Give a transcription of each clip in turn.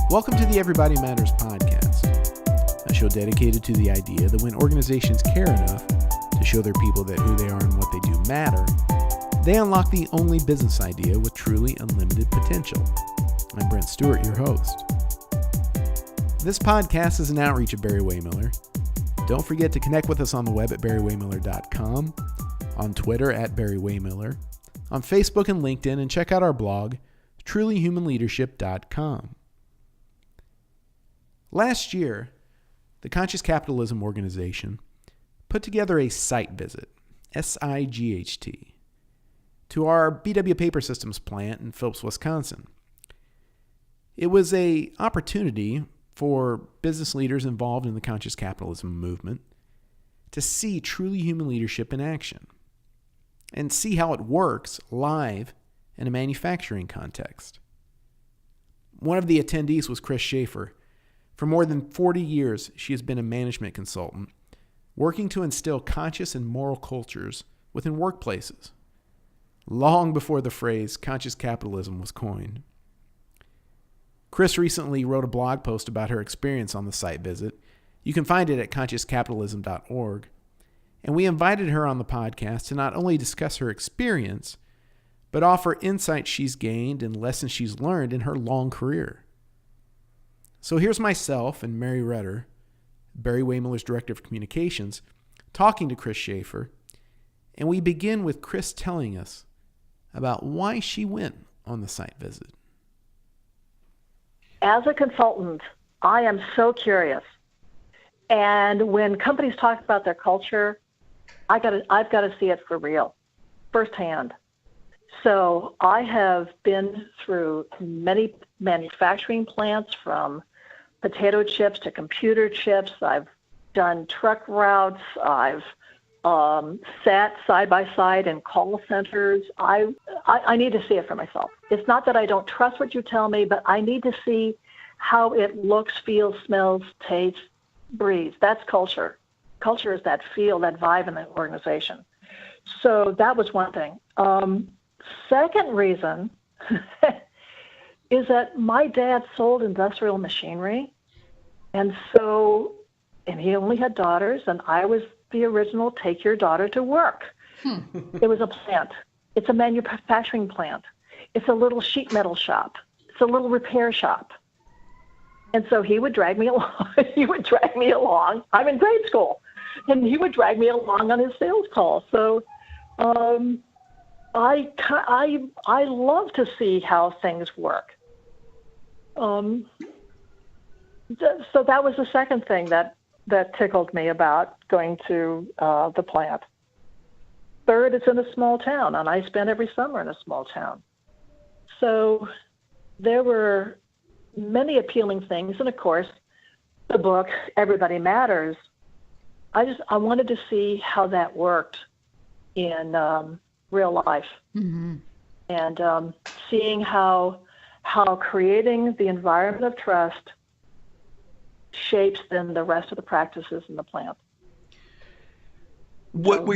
Welcome to the Everybody Matters podcast, a show dedicated to the idea that when organizations care enough to show their people that who they are and what they do matter, they unlock the only business idea with truly unlimited potential. I'm Brent Stewart, your host. This podcast is an outreach of Barry-Wehmiller. Don't forget to connect with us on the web at barry-wehmiller.com, on Twitter at Barry-Wehmiller, on Facebook and LinkedIn, and check out our blog, trulyhumanleadership.com. Last year, the Conscious Capitalism organization put together a site visit, SIGHT, to our BW Paper Systems plant in Phillips, Wisconsin. It was an opportunity for business leaders involved in the Conscious Capitalism movement to see truly human leadership in action and see how it works live in a manufacturing context. One of the attendees was Kris Schaeffer. For more than 40 years, she has been a management consultant, working to instill conscious and moral cultures within workplaces, long before the phrase conscious capitalism was coined. Kris recently wrote a blog post about her experience on the site visit. You can find it at consciouscapitalism.org. And we invited her on the podcast to not only discuss her experience, but offer insights she's gained and lessons she's learned in her long career. So here's myself and Mary Rutter, Barry-Wehmiller's Director of Communications, talking to Kris Schaeffer, and we begin with Kris telling us about why she went on the site visit. As a consultant, I am so curious. And when companies talk about their culture, I've got to see it for real, firsthand. So I have been through many manufacturing plants, from potato chips to computer chips. I've done truck routes. I've sat side by side in call centers. I need to see it for myself. It's not that I don't trust what you tell me, but I need to see how it looks, feels, smells, tastes, breathes. That's culture. Culture is that feel, that vibe in the organization. So that was one thing. Second reason is that my dad sold industrial machinery, and he only had daughters, and I was the original take your daughter to work. It was a plant. It's a manufacturing plant. It's a little sheet metal shop. It's a little repair shop. And so he would drag me along. I'm in grade school, and he would drag me along on his sales calls. So I love to see how things work. So that was the second thing that tickled me about going to the plant. Third, it's in a small town, and I spend every summer in a small town. So there were many appealing things, and of course, the book Everybody Matters. I wanted to see how that worked in real life, and seeing how creating the environment of trust shapes then the rest of the practices in the plant. What were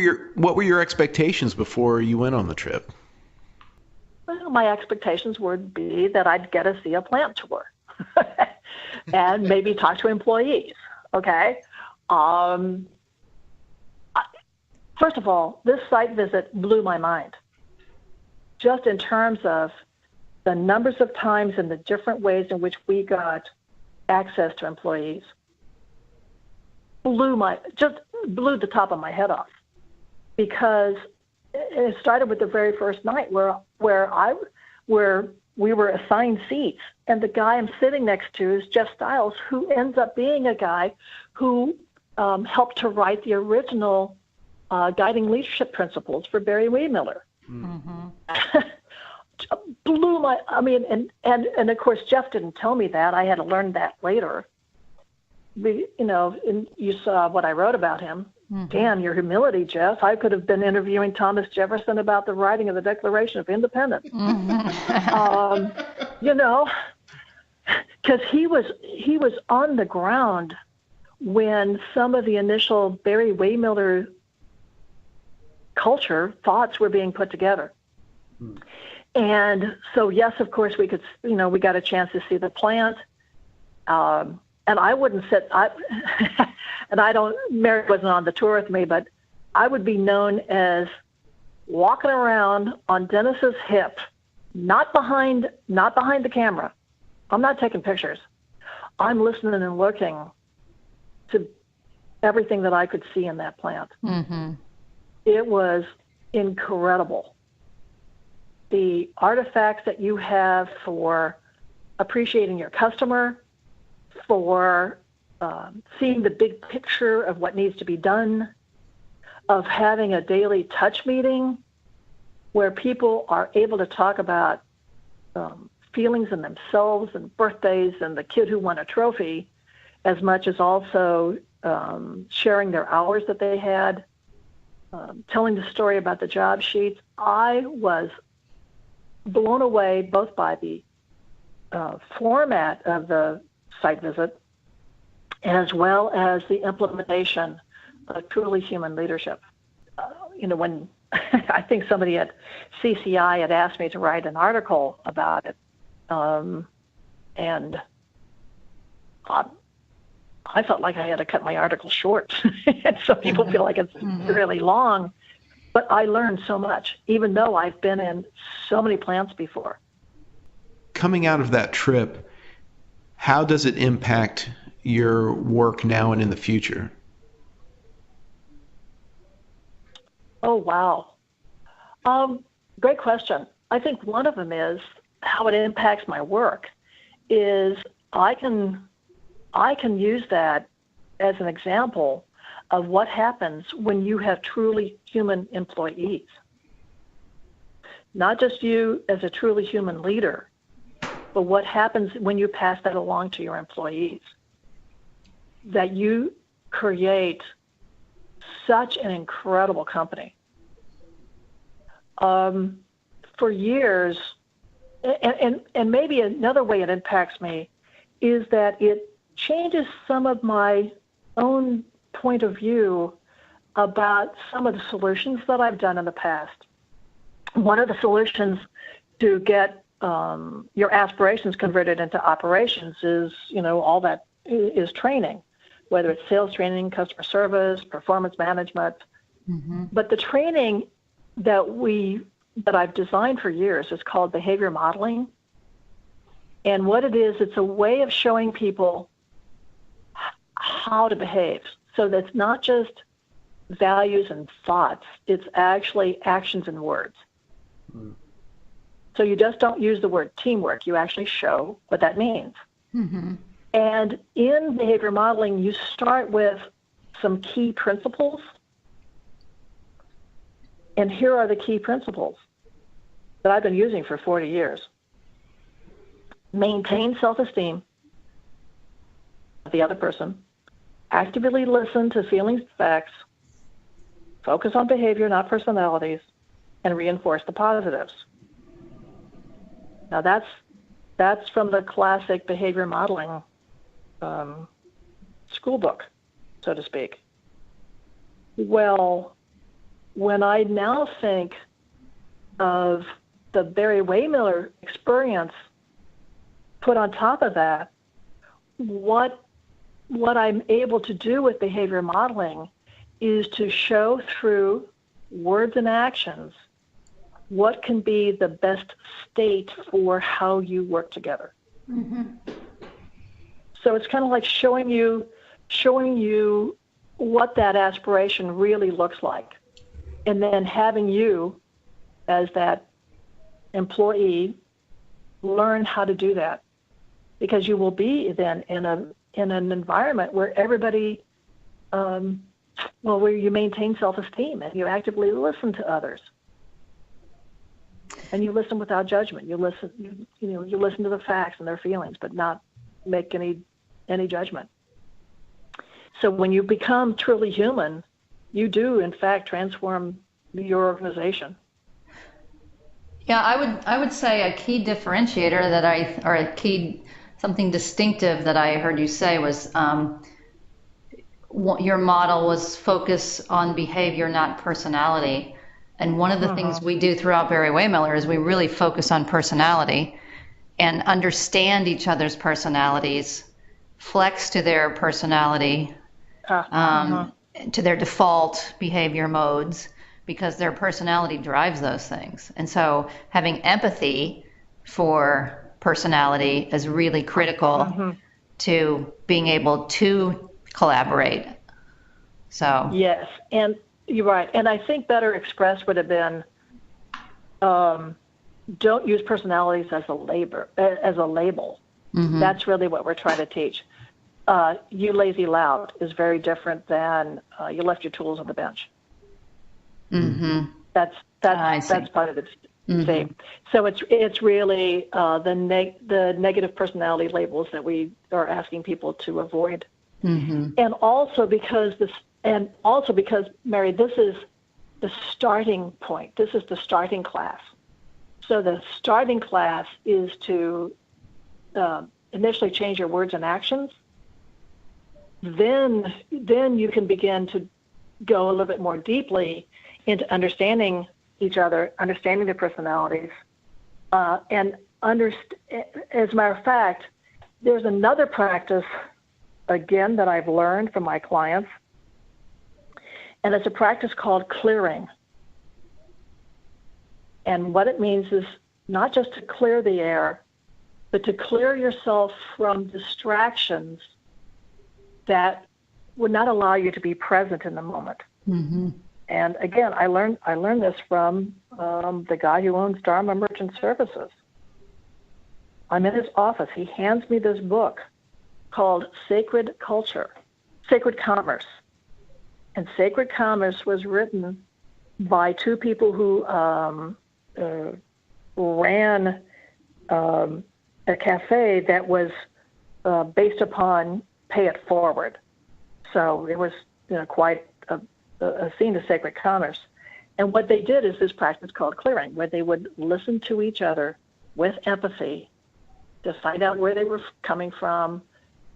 your expectations before you went on the trip? Well, my expectations would be that I'd get to see a plant tour and maybe talk to employees. Okay. First of all, this site visit blew my mind, just in terms of the numbers of times and the different ways in which we got access to employees. Blew the top of my head off, because it started with the very first night where we were assigned seats, and the guy I'm sitting next to is Jeff Stiles, who ends up being a guy who helped to write the original guiding leadership principles for Barry-Wehmiller. And of course, Jeff didn't tell me that. I had to learn that later. You saw what I wrote about him. Damn, your humility, Jeff. I could have been interviewing Thomas Jefferson about the writing of the Declaration of Independence. Because he was on the ground when some of the initial Barry-Wehmiller culture thoughts were being put together. And so, yes, of course, we got a chance to see the plant. And I wouldn't sit, Mary wasn't on the tour with me, but I would be known as walking around on Dennis's hip, not behind the camera. I'm not taking pictures. I'm listening and looking to everything that I could see in that plant. Mm-hmm. It was incredible. The artifacts that you have for appreciating your customer, for seeing the big picture of what needs to be done, of having a daily touch meeting where people are able to talk about feelings in themselves and birthdays and the kid who won a trophy, as much as also sharing their hours that they had, telling the story about the job sheets. I was blown away both by the format of the site visit as well as the implementation of truly human leadership. When I think somebody at CCI had asked me to write an article about it, and I felt like I had to cut my article short. And some people feel like it's really long, but I learned so much, even though I've been in so many plants before. Coming out of that trip, how does it impact your work now and in the future? Oh, wow. Great question. I think one of them is how it impacts my work is I can use that as an example of what happens when you have truly human employees. Not just you as a truly human leader, but what happens when you pass that along to your employees. That you create such an incredible company. For years, and maybe another way it impacts me is that it changes some of my own point of view about some of the solutions that I've done in the past. One of the solutions to get your aspirations converted into operations is, all that is training, whether it's sales training, customer service, performance management. Mm-hmm. But the training that I've designed for years is called behavior modeling. And what it is, it's a way of showing people how to behave. So that's not just values and thoughts, it's actually actions and words. Mm. So you just don't use the word teamwork, you actually show what that means. Mm-hmm. And in behavior modeling, you start with some key principles. And here are the key principles that I've been using for 40 years. Maintain self-esteem of the other person. Actively listen to feelings and facts. Focus on behavior, not personalities. And reinforce the positives. Now that's from the classic behavior modeling school book, so to speak. Well, when I now think of the Barry-Wehmiller experience put on top of that, what I'm able to do with behavior modeling is to show through words and actions what can be the best state for how you work together. Mm-hmm. So it's kind of like showing you what that aspiration really looks like. And then having you, as that employee, learn how to do that. Because you will be then in an environment where everybody, where you maintain self-esteem and you actively listen to others. And you listen without judgment. You listen, you listen to the facts and their feelings, but not make any judgment. So when you become truly human, you do, in fact, transform your organization. Yeah, I would say a key differentiator or a key something distinctive that I heard you say was your model was focus on behavior, not personality. And one of the things we do throughout Barry-Wehmiller is we really focus on personality and understand each other's personalities flex to their personality, to their default behavior modes, because their personality drives those things. And so having empathy for personality is really critical to being able to collaborate. So yes, and you're right. And I think better expressed would have been, don't use personalities as a label. That's really what we're trying to teach. You lazy loud is very different than you left your tools on the bench. That's part of the thing. So it's really the negative personality labels that we are asking people to avoid. And also because Mary, this is the starting point. This is the starting class. So the starting class is to initially change your words and actions. Then you can begin to go a little bit more deeply into understanding each other, understanding their personalities, and as a matter of fact, there's another practice, again, that I've learned from my clients, and it's a practice called clearing. And what it means is not just to clear the air, but to clear yourself from distractions that would not allow you to be present in the moment. And again, I learned this from the guy who owns Dharma Merchant Services. I'm in his office. He hands me this book called Sacred Commerce. And Sacred Commerce was written by two people who ran a cafe that was based upon pay it forward. So it was quite a scene of sacred commerce. And what they did is this practice called clearing, where they would listen to each other with empathy to find out where they were coming from,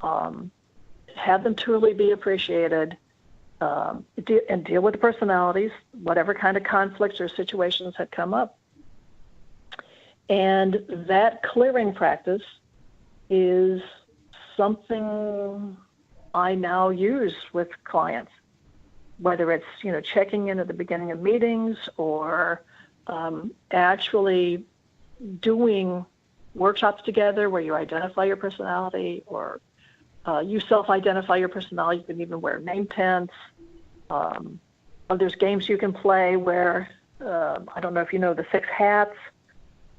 have them truly be appreciated, and deal with the personalities, whatever kind of conflicts or situations had come up. And that clearing practice is something I now use with clients, whether it's checking in at the beginning of meetings or actually doing workshops together where you identify your personality, or you self-identify your personality. You can even wear name tents. There's games you can play where I don't know if you know the 6 hats: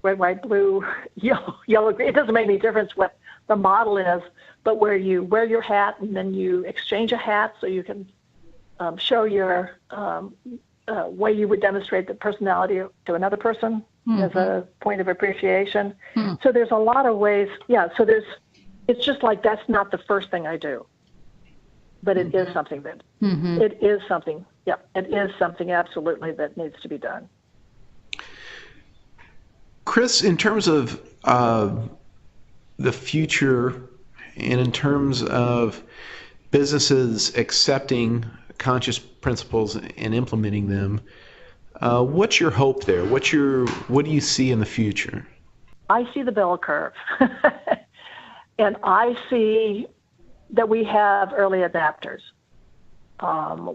red, white, blue, yellow, green. It doesn't make any difference what the model is, but where you wear your hat and then you exchange a hat so you can show your way you would demonstrate the personality to another person as a point of appreciation. So there's a lot of ways. Yeah. So it's just like, that's not the first thing I do, but it is something that it is something. Yeah. It is something absolutely that needs to be done. Kris, in terms of the future and in terms of businesses accepting conscious principles and implementing them, what's your hope there? What do you see in the future? I see the bell curve. And I see that we have early adapters.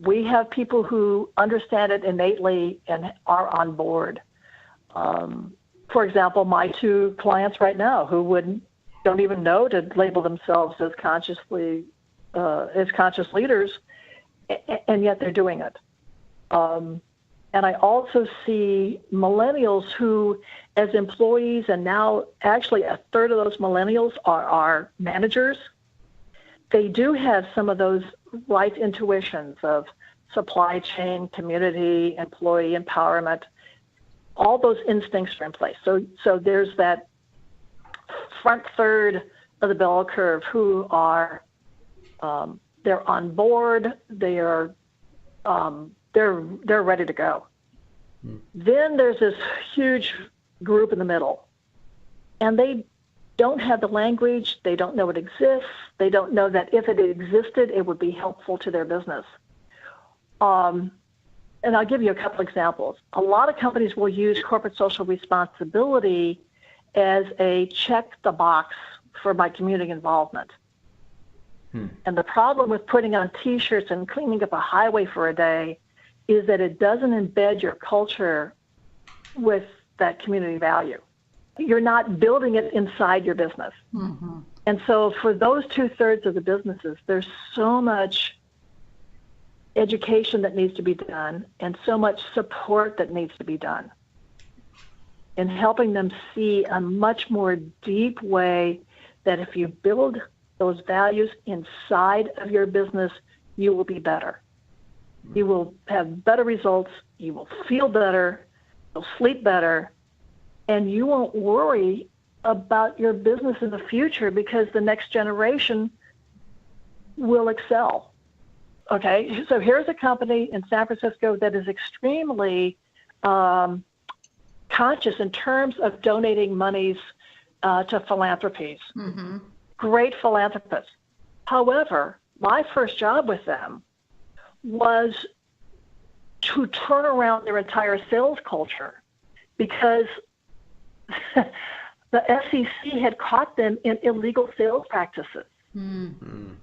We have people who understand it innately and are on board. For example, my 2 clients right now who don't even know to label themselves as conscious leaders, and yet they're doing it. And I also see millennials who, as employees, and now actually a third of those millennials are managers. They do have some of those right intuitions of supply chain, community, employee empowerment. All those instincts are in place. So there's that front third of the bell curve who are they're on board. They're ready to go. Then there's this huge group in the middle, and they don't have the language. They don't know it exists. They don't know that if it existed, it would be helpful to their business. And I'll give you a couple examples. A lot of companies will use corporate social responsibility as a check the box for my community involvement. And the problem with putting on T-shirts and cleaning up a highway for a day is that it doesn't embed your culture with that community value. You're not building it inside your business. Mm-hmm. And so for those 2/3 of the businesses, there's so much education that needs to be done and so much support that needs to be done in helping them see a much more deep way that if you build those values inside of your business, you will be better. You will have better results, you will feel better, you'll sleep better, and you won't worry about your business in the future because the next generation will excel. Okay, so here's a company in San Francisco that is extremely conscious in terms of donating monies to philanthropies. Mm-hmm. Great philanthropists. However, my first job with them was to turn around their entire sales culture because the SEC had caught them in illegal sales practices. Mm-hmm.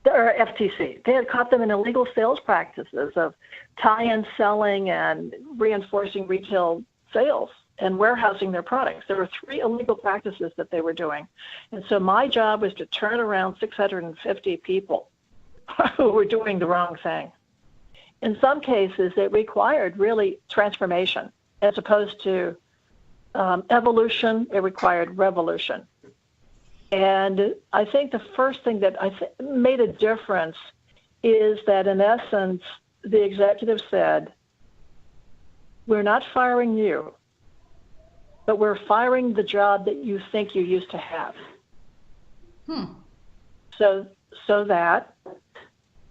Or FTC. They had caught them in illegal sales practices of tie-in selling and reinforcing retail sales and warehousing their products. There were 3 illegal practices that they were doing. And so my job was to turn around 650 people who were doing the wrong thing. In some cases, it required really transformation. As opposed to evolution, it required revolution. And I think the first thing that made a difference is that, in essence, the executive said, we're not firing you, but we're firing the job that you think you used to have. So that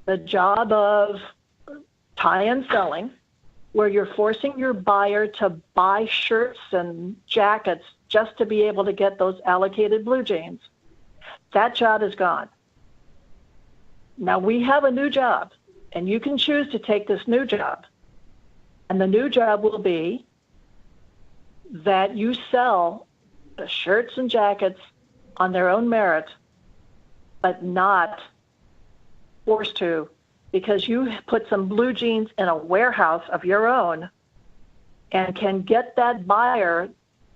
the job of tie-in selling, where you're forcing your buyer to buy shirts and jackets just to be able to get those allocated blue jeans, that job is gone. Now we have a new job, and you can choose to take this new job. And the new job will be that you sell the shirts and jackets on their own merit, but not forced to, because you put some blue jeans in a warehouse of your own and can get that buyer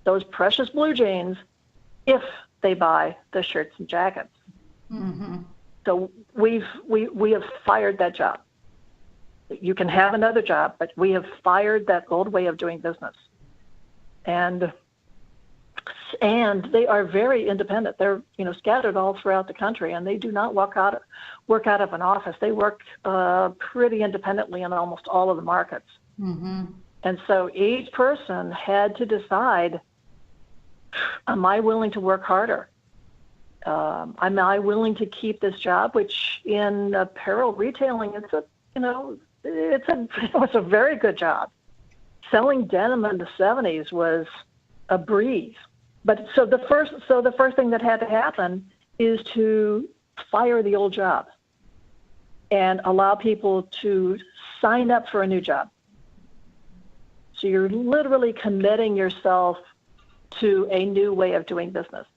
those precious blue jeans if they buy the shirts and jackets. Mm-hmm. So we have fired that job. You can have another job, but we have fired that old way of doing business. And they are very independent. They're scattered all throughout the country, and they do not work out of an office. They work pretty independently in almost all of the markets. Mm-hmm. And so each person had to decide, am I willing to work harder? Am I willing to keep this job, which in apparel retailing, it was a very good job. Selling denim in the 70s was a breeze. But so the first thing that had to happen is to fire the old job and allow people to sign up for a new job. So you're literally committing yourself to a new way of doing business.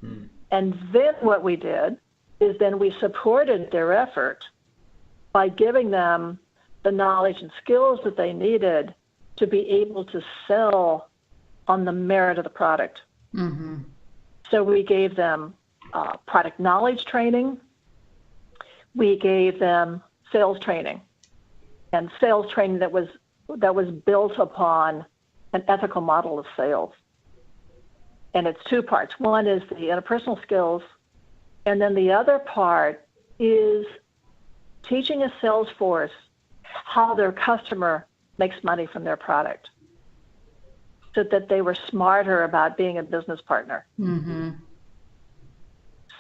And then what we did is then we supported their effort by giving them the knowledge and skills that they needed to be able to sell on the merit of the product. Mm-hmm. So we gave them product knowledge training. We gave them sales training, and sales training that was built upon an ethical model of sales. And it's 2 parts. One is the interpersonal skills, and then the other part is teaching a sales force how their customer makes money from their product, so that they were smarter about being a business partner. Mm-hmm.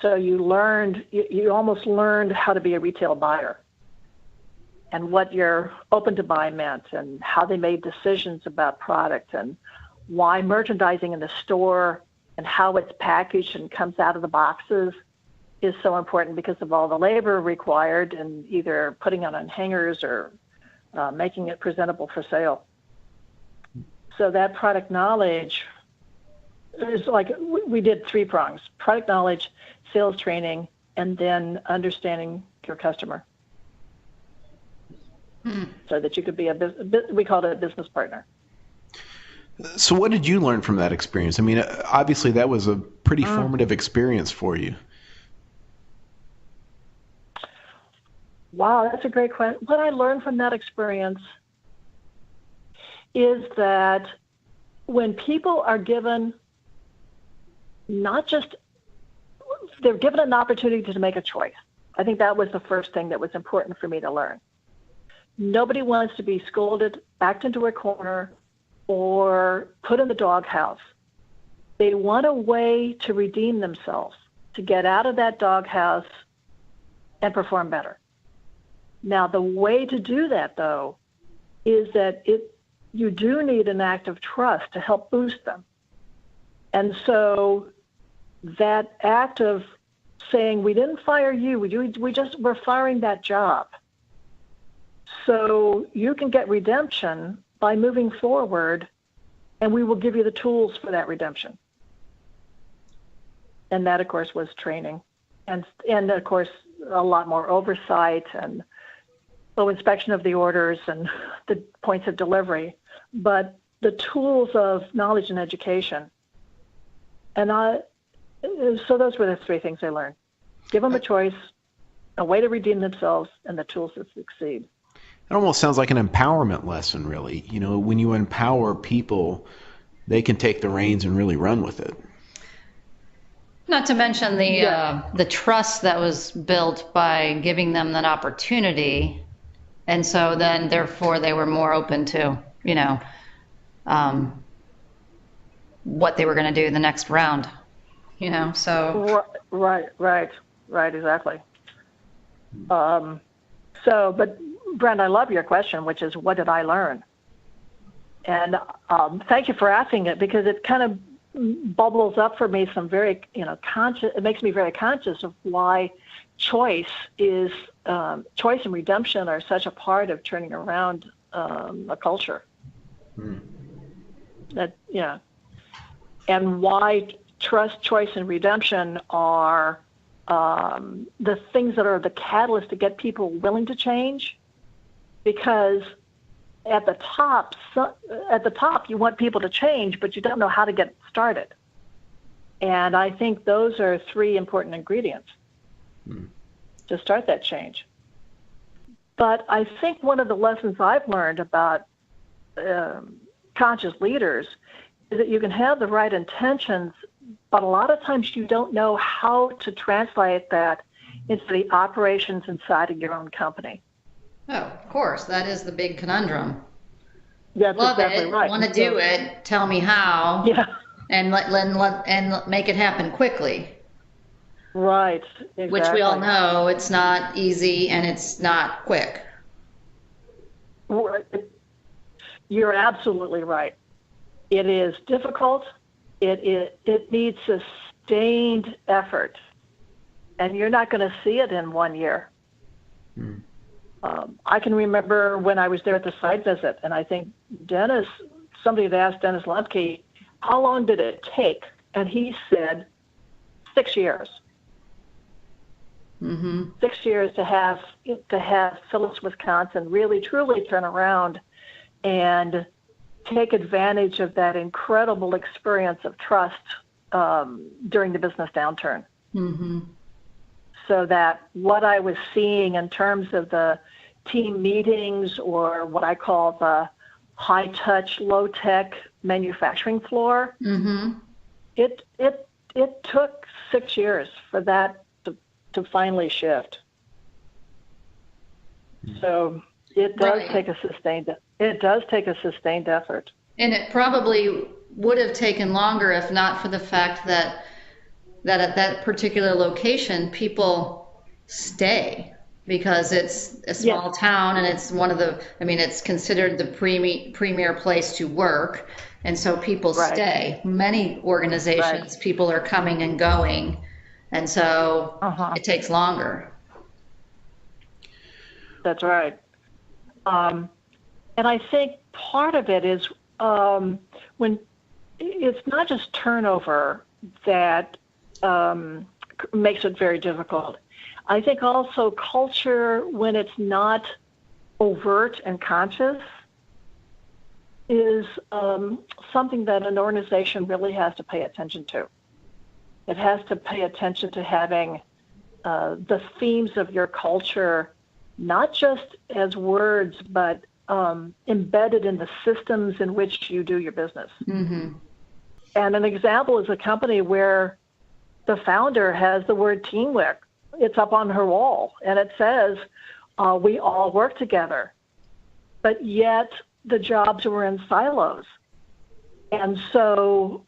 So you almost learned how to be a retail buyer and what your open to buy meant and how they made decisions about product and why merchandising in the store and how it's packaged and comes out of the boxes is so important because of all the labor required in either putting it on hangers or making it presentable for sale. So that product knowledge is like, we did 3 prongs: product knowledge, sales training, and then understanding your customer so that you could be we called it a business partner. So what did you learn from that experience? I mean, obviously that was a pretty formative experience for you. Wow, that's a great question. What I learned from that experience is that when people are given they're given an opportunity to make a choice. I think that was the first thing that was important for me to learn. Nobody wants to be scolded, backed into a corner, or put in the doghouse. They want a way to redeem themselves, to get out of that doghouse and perform better. Now, the way to do that, though, is that you do need an act of trust to help boost them. And so that act of saying, we didn't fire you, we're firing that job. So you can get redemption by moving forward, and we will give you the tools for that redemption. And that, of course, was training. And of course, a lot more oversight and inspection of the orders and the points of delivery. But the tools of knowledge and education. And so those were the three things I learned. Give them a choice, a way to redeem themselves, and the tools to succeed. It almost sounds like an empowerment lesson, really. You know, when you empower people, they can take the reins and really run with it. Not to mention the trust that was built by giving them that opportunity. And so then, therefore, they were more open to, what they were going to do the next round, so. Right, exactly. But Brent, I love your question, which is, what did I learn? And thank you for asking it, because it kind of bubbles up for me some very, conscious, it makes me very conscious of why choice and redemption are such a part of turning around a culture. And why trust, choice, and redemption are the things that are the catalyst to get people willing to change. Because at the top, you want people to change, but you don't know how to get started. And I think those are three important ingredients to start that change. But I think one of the lessons I've learned about conscious leaders is that you can have the right intentions, but a lot of times you don't know how to translate that into the operations inside of your own company. Oh, of course. That is the big conundrum. That's Love exactly it. Right. Want to do it. Tell me how. Yeah. And let make it happen quickly. Right. Exactly. Which we all know it's not easy and it's not quick. You're absolutely right. It is difficult. It needs sustained effort, and you're not going to see it in 1 year. I can remember when I was there at the site visit, and I think somebody had asked Dennis Lemke, how long did it take? And he said 6 years. 6 years to have Phillips, Wisconsin really truly turn around and take advantage of that incredible experience of trust during the business downturn. So that what I was seeing in terms of the team meetings, or what I call the high touch, low tech manufacturing floor, it took 6 years for that to finally shift. So it does take a sustained effort. And it probably would have taken longer if not for the fact that at that particular location, people stay because it's a small town, and it's it's considered the premier place to work. And so people stay. Many organizations, people are coming and going. And so it takes longer. That's right. And I think part of it is when it's not just turnover that makes it very difficult. I think also culture, when it's not overt and conscious, is something that an organization really has to pay attention to. It has to pay attention to having the themes of your culture, not just as words, but embedded in the systems in which you do your business. Mm-hmm. And an example is a company where the founder has the word teamwork. It's up on her wall, and it says, we all work together. But yet the jobs were in silos. And so,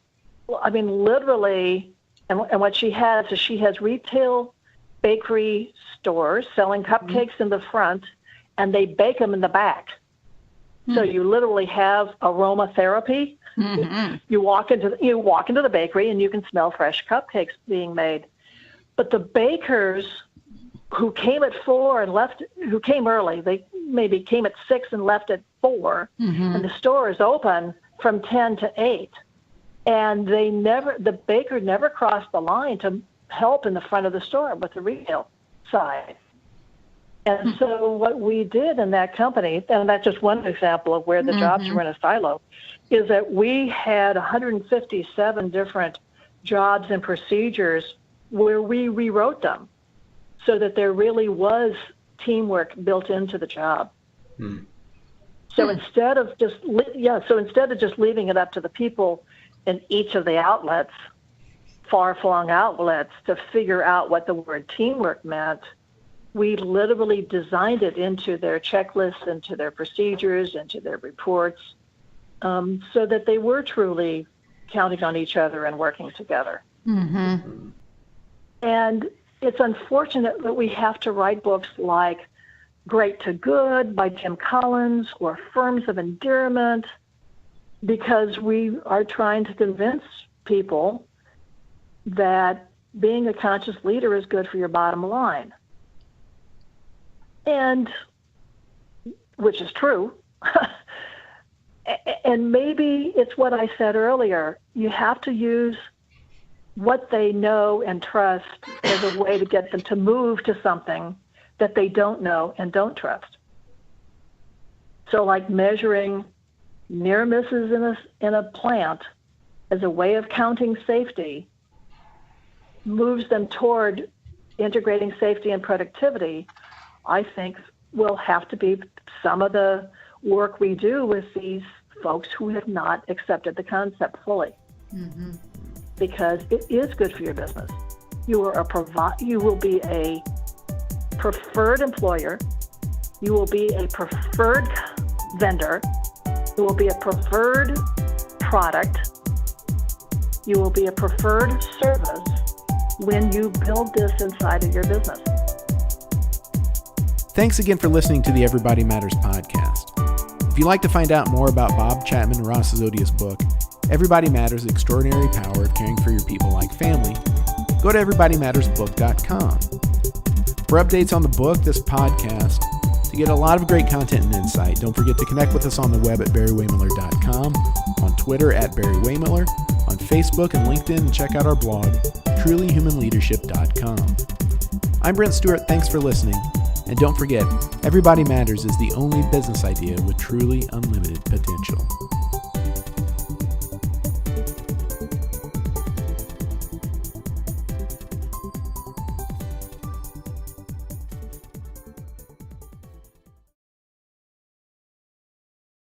I mean, literally, and what she has is she has retail bakery stores selling cupcakes in the front, and they bake them in the back. So you literally have aromatherapy. Mm-hmm. You walk into the bakery and you can smell fresh cupcakes being made. But the bakers who came at 4 and left, who came early, they maybe came at 6 and left at 4, and the store is open from 10 to 8. And the baker never crossed the line to help in the front of the store with the retail side. And so what we did in that company, and that's just one example of where the jobs were in a silo, is that we had 157 different jobs and procedures where we rewrote them so that there really was teamwork built into the job. So instead of just leaving it up to the people in each of the outlets, far-flung outlets, to figure out what the word teamwork meant, we literally designed it into their checklists, into their procedures, into their reports, so that they were truly counting on each other and working together. Mm-hmm. And it's unfortunate that we have to write books like Great to Good by Jim Collins or Firms of Endearment, because we are trying to convince people that being a conscious leader is good for your bottom line. And which is true. And maybe it's what I said earlier. You have to use what they know and trust as a way to get them to move to something that they don't know and don't trust. So like measuring near misses in a plant as a way of counting safety moves them toward integrating safety and productivity, I think will have to be some of the work we do with these folks who have not accepted the concept fully. Mm-hmm. Because it is good for your business. You will be a preferred employer. You will be a preferred vendor. You will be a preferred product. You will be a preferred service when you build this inside of your business. Thanks again for listening to the Everybody Matters podcast. If you'd like to find out more about Bob Chapman and Ross Zodia's book, Everybody Matters: The Extraordinary Power of Caring for Your People Like Family, go to everybodymattersbook.com. For updates on the book, this podcast, to get a lot of great content and insight, don't forget to connect with us on the web at Barry-Wehmiller.com, on Twitter at Barry-Wehmiller, on Facebook and LinkedIn, and check out our blog, trulyhumanleadership.com. I'm Brent Stewart. Thanks for listening. And don't forget, Everybody Matters is the only business idea with truly unlimited potential.